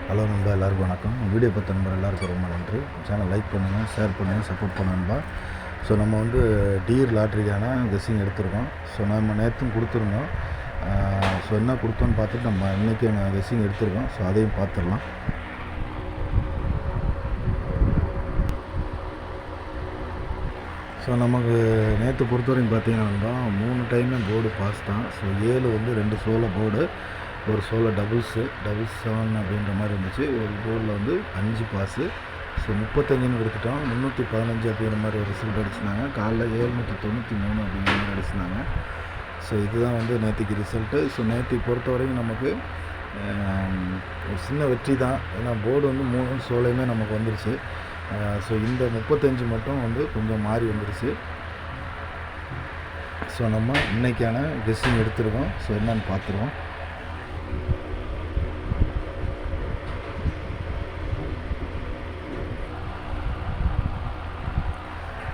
Hello நண்பா, எல்லாருக்கும் வணக்கம். வீடியோ பார்த்த நண்பர் எல்லாருக்கும் ரொம்ப நன்றி. சேனல் லைக் பண்ணுங்கள், ஷேர் பண்ணுங்கள், சப்போர்ட் பண்ண நண்பா. ஸோ நம்ம வந்து டியர் லாட்ரிக்கான கெஸ்ஸிங் எடுத்திருக்கோம். ஸோ நம்ம நேற்றும் கொடுத்துருந்தோம். ஸோ என்ன கொடுத்தோன்னு பார்த்துட்டு நம்ம இன்றைக்கி கெஸ்ஸிங் எடுத்திருக்கோம். ஸோ அதையும் பார்த்துடலாம். ஸோ நமக்கு நேற்று பொறுத்தவரைக்கும் பார்த்தீங்கன்னா 3 டைமே போர்டு பாஸ் தான். ஸோ 7 வந்து 2 சோள போர்டு, ஒரு சோள டபுள்ஸ் 7 அப்படின்ற மாதிரி இருந்துச்சு. ஒரு போர்டில் வந்து 5 பாஸு. ஸோ 35ன்னு எடுத்துட்டோம். 315 அப்படிங்கிற மாதிரி ஒரு ரிசல்ட் அடிச்சிருந்தாங்க. காலைல 793 அப்படிங்கிற மாதிரி அடிச்சிருந்தாங்க. ஸோ இதுதான் வந்து நேற்றுக்கு ரிசல்ட்டு. ஸோ நேற்று பொறுத்த வரைக்கும் நமக்கு ஒரு சின்ன வெற்றி தான். ஏன்னா போர்டு வந்து 3 சோளையுமே நமக்கு வந்துருச்சு. ஸோ இந்த 35 மட்டும் வந்து கொஞ்சம் மாறி வந்துருச்சு. ஸோ நம்ம இன்றைக்கான கெஸ்ஸிங் எடுத்துருக்கோம். ஸோ என்னன்னு பார்த்துருவோம்.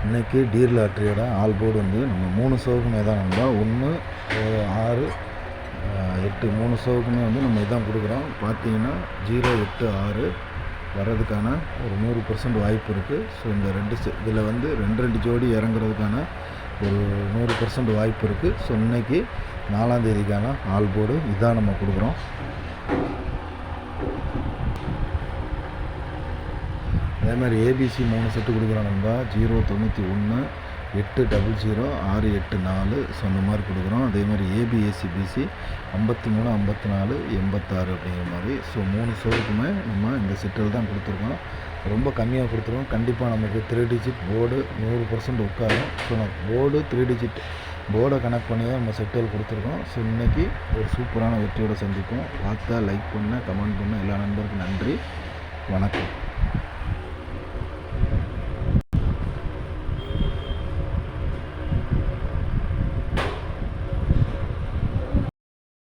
இன்றைக்கி டீர் லாட்ரியோட ஆல் போர்டு வந்து நம்ம 3 ஷோவுக்குமே தான் நண்பா. 1, 6, 8 3 ஷோவுக்குமே வந்து நம்ம இதான் கொடுக்குறோம். பார்த்தீங்கன்னா 0, 8, 6 வர்றதுக்கான ஒரு 100% வாய்ப்பு இருக்குது. ஸோ இந்த இதில் வந்து 2 ஜோடி இறங்குறதுக்கான ஒரு 100% வாய்ப்பு இருக்குது. ஸோ இன்றைக்கி 4ஆம் தேதிக்கான ஆல் போர்டு இதான் நம்ம கொடுக்குறோம். அதே மாதிரி ஏபிசி 3 செட்டு கொடுக்குறோம் நண்பா. 091, 800, 684. ஸோ அந்த மாதிரி கொடுக்குறோம். அதே மாதிரி ஏபிஎஸ்சிபிசி 53, 54, 86 அப்படிங்கிற மாதிரி. ஸோ 3 ஷோவுக்குமே நம்ம இந்த செட்டில் தான் கொடுத்துருக்கோம். ரொம்ப கம்மியாக கொடுத்துருவோம். கண்டிப்பாக நமக்கு 3 டிஜிட் போர்டு 100% உட்காரும். ஸோ நான் போர்டு 3 டிஜிட் போர்டை கனெக்ட் பண்ணி தான் நம்ம செட்டில் கொடுத்துருக்கோம். ஸோ இன்றைக்கி ஒரு சூப்பரான வெற்றியோடு சந்திப்போம். பார்த்தா லைக் பண்ண, கமெண்ட் பண்ண எல்லா நண்பருக்கும் நன்றி. வணக்கம்.